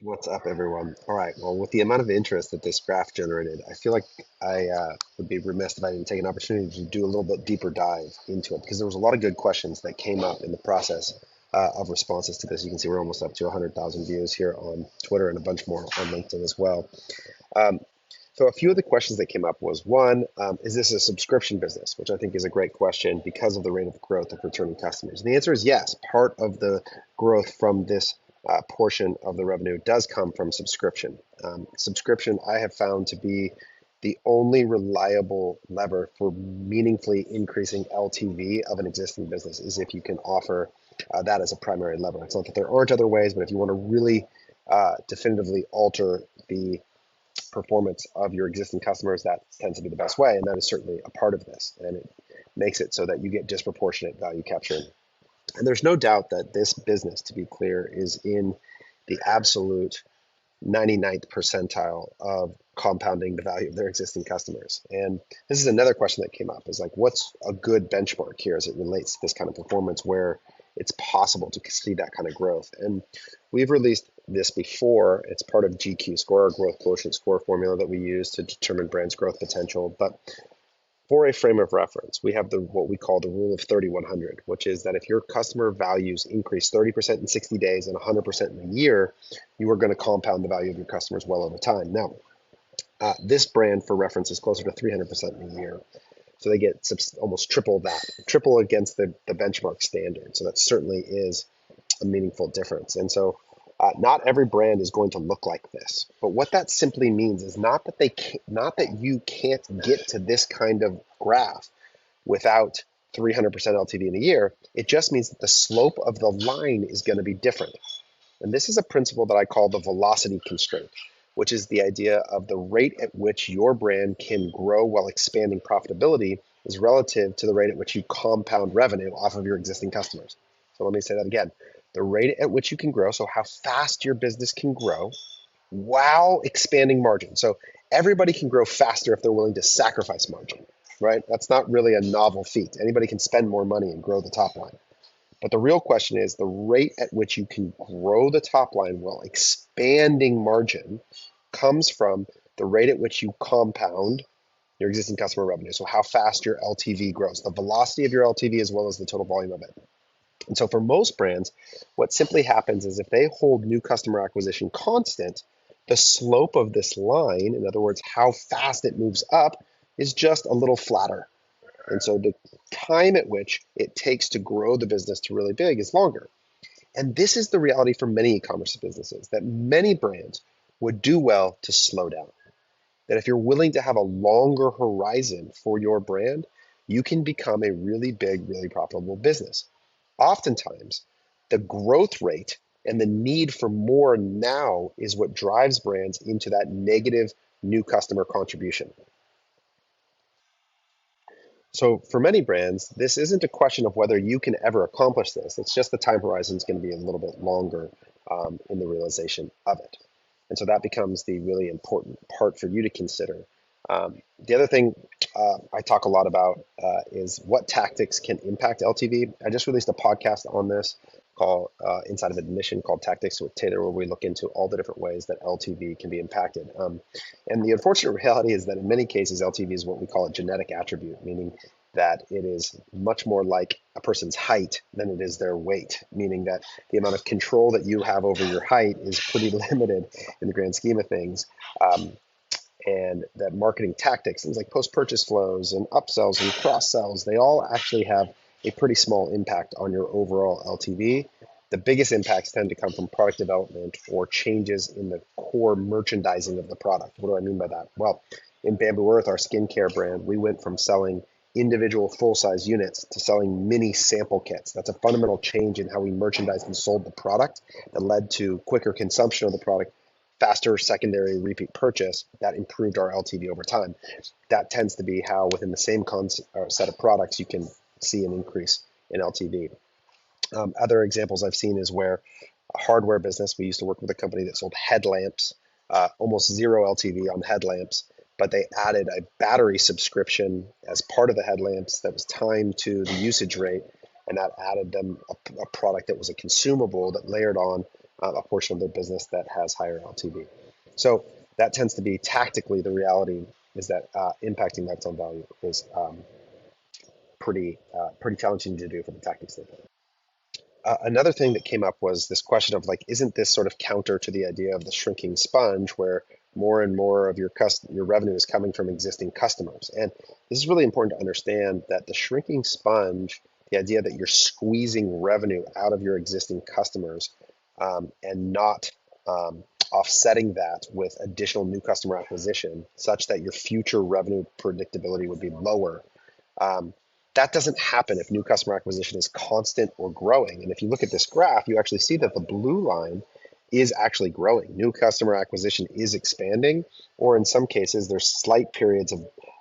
What's up, everyone? All right. Well, with the amount of interest that this graph generated, I feel like I would be remiss if I didn't take an opportunity to do a little bit deeper dive into it because there was a lot of good questions that came up in the process of responses to this. You can see we're almost up to 100,000 views here on Twitter and a bunch more on LinkedIn as well. Um, so a few of the questions that came up was one, is this a subscription business? Which I think is a great question because of the rate of growth of returning customers. And the answer is yes. Part of the growth from this portion of the revenue does come from subscription. Subscription I have found to be the only reliable lever for meaningfully increasing LTV of an existing business is if you can offer that as a primary lever. It's not that there aren't other ways, but if you want to really definitively alter the performance of your existing customers, that tends to be the best way. And that is certainly a part of this. And it makes it so that you get disproportionate value capture. And there's no doubt that this business, to be clear, is in the absolute 99th percentile of compounding the value of their existing customers. And this is another question that came up is like, what's a good benchmark here as it relates to this kind of performance where it's possible to see that kind of growth? And we've released this before. It's part of GQ score, our growth quotient score formula that we use to determine brands' growth potential. But for a frame of reference, we have what we call the rule of 3100, which is that if your customer values increase 30% in 60 days and 100% in a year, you are going to compound the value of your customers well over time. Now, this brand, for reference, is closer to 300% in a year. So they get almost triple that, triple against the benchmark standard. So that certainly is a meaningful difference. And so not every brand is going to look like this. But what that simply means is not that not that you can't get to this kind of graph without 300% LTV in a year. It just means that the slope of the line is going to be different. And this is a principle that I call the velocity constraint, which is the idea of the rate at which your brand can grow while expanding profitability is relative to the rate at which you compound revenue off of your existing customers. So let me say that again. The rate at which you can grow, so how fast your business can grow while expanding margin. So everybody can grow faster if they're willing to sacrifice margin, right? That's not really a novel feat. Anybody can spend more money and grow the top line. But the real question is the rate at which you can grow the top line while expanding margin comes from the rate at which you compound your existing customer revenue. So how fast your LTV grows, the velocity of your LTV as well as the total volume of it. And so for most brands, what simply happens is if they hold new customer acquisition constant, the slope of this line, in other words, how fast it moves up, is just a little flatter. And so the time at which it takes to grow the business to really big is longer. And this is the reality for many e-commerce businesses, that many brands would do well to slow down. That if you're willing to have a longer horizon for your brand, you can become a really big, really profitable business. Oftentimes, the growth rate and the need for more now is what drives brands into that negative new customer contribution. So for many brands, this isn't a question of whether you can ever accomplish this. It's just the time horizon is going to be a little bit longer in the realization of it. And so that becomes the really important part for you to consider. The other thing I talk a lot about is what tactics can impact LTV. I just released a podcast on this called Inside of Admission called Tactics with Taylor, where we look into all the different ways that LTV can be impacted. And the unfortunate reality is that in many cases, LTV is what we call a genetic attribute, meaning that it is much more like a person's height than it is their weight, meaning that the amount of control that you have over your height is pretty limited in the grand scheme of things. And that marketing tactics, things like post-purchase flows and upsells and cross-sells, they all actually have a pretty small impact on your overall LTV. The biggest impacts tend to come from product development or changes in the core merchandising of the product. What do I mean by that? Well, in Bamboo Earth, our skincare brand, we went from selling individual full-size units to selling mini sample kits. That's a fundamental change in how we merchandised and sold the product that led to quicker consumption of the product, faster secondary repeat purchase that improved our LTV over time. That tends to be how within the same set of products you can see an increase in LTV. Other examples I've seen is where a hardware business, we used to work with a company that sold headlamps, almost zero LTV on headlamps, but they added a battery subscription as part of the headlamps that was timed to the usage rate, and that added them a product that was a consumable that layered on a portion of their business that has higher LTV. So that tends to be tactically the reality is that impacting lifetime value is pretty challenging to do from a tactics standpoint. Another thing that came up was this question of like, isn't this sort of counter to the idea of the shrinking sponge, where more and more of your revenue is coming from existing customers? And this is really important to understand that the shrinking sponge, the idea that you're squeezing revenue out of your existing customers and not offsetting that with additional new customer acquisition, such that your future revenue predictability would be lower. Um, that doesn't happen if new customer acquisition is constant or growing. And if you look at this graph, you actually see that the blue line is actually growing. New customer acquisition is expanding, or in some cases, there's slight periods of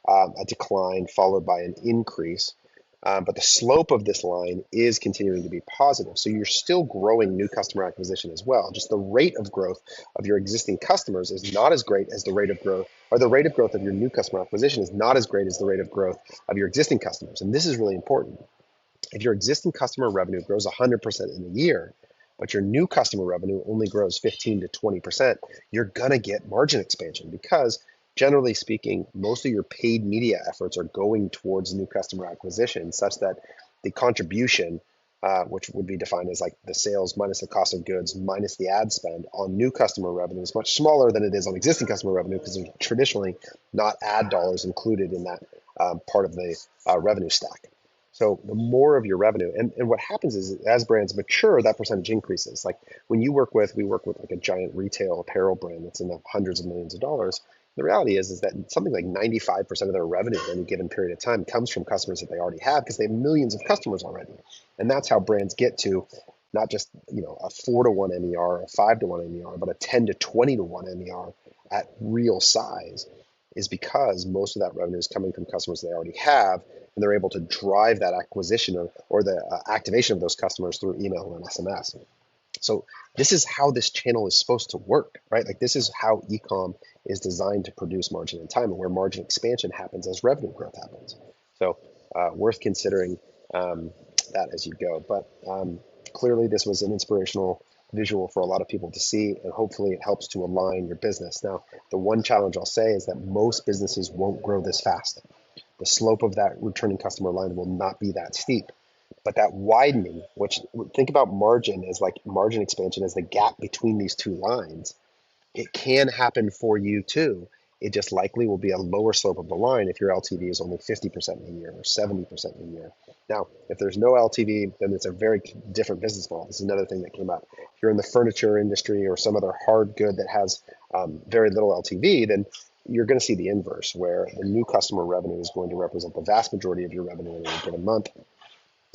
a decline followed by an increase. But the slope of this line is continuing to be positive. So you're still growing new customer acquisition as well. Just the rate of growth of your existing customers is not as great as the rate of growth, or the rate of growth of your new customer acquisition is not as great as the rate of growth of your existing customers. And this is really important. If your existing customer revenue grows 100% in a year, but your new customer revenue only grows 15 to 20%, you're going to get margin expansion because generally speaking, most of your paid media efforts are going towards new customer acquisition, such that the contribution, which would be defined as like the sales minus the cost of goods minus the ad spend on new customer revenue, is much smaller than it is on existing customer revenue because there's traditionally not ad dollars included in that part of the revenue stack. So the more of your revenue, and what happens is as brands mature, that percentage increases. Like when we work with like a giant retail apparel brand that's in the hundreds of millions of dollars. The reality is that something like 95% of their revenue in any given period of time comes from customers that they already have because they have millions of customers already. And that's how brands get to not just, a 4-to-1 MER, a 5-to-1 MER, but a 10 to 20 to 1 MER at real size, is because most of that revenue is coming from customers they already have, and they're able to drive that acquisition or the activation of those customers through email and SMS. So this is how this channel is supposed to work, right? Like this is how ecom is designed to produce margin in time, and where margin expansion happens as revenue growth happens. So worth considering that as you go. But clearly this was an inspirational visual for a lot of people to see, and hopefully it helps to align your business. Now, the one challenge I'll say is that most businesses won't grow this fast. The slope of that returning customer line will not be that steep. But that widening, which think about margin as like margin expansion as the gap between these two lines, it can happen for you too. It just likely will be a lower slope of the line if your LTV is only 50% in a year or 70% in a year. Now, if there's no LTV, then it's a very different business model. This is another thing that came up. If you're in the furniture industry or some other hard good that has very little LTV, then you're going to see the inverse, where the new customer revenue is going to represent the vast majority of your revenue in any given month.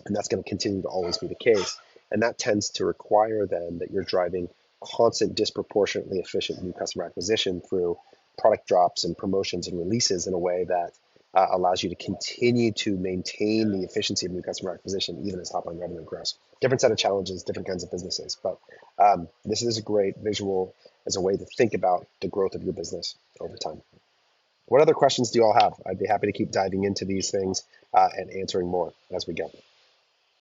And that's going to continue to always be the case. And that tends to require then that you're driving constant, disproportionately efficient new customer acquisition through product drops and promotions and releases in a way that allows you to continue to maintain the efficiency of new customer acquisition, even as top line revenue grows. Different set of challenges, different kinds of businesses. But this is a great visual as a way to think about the growth of your business over time. What other questions do you all have? I'd be happy to keep diving into these things and answering more as we go.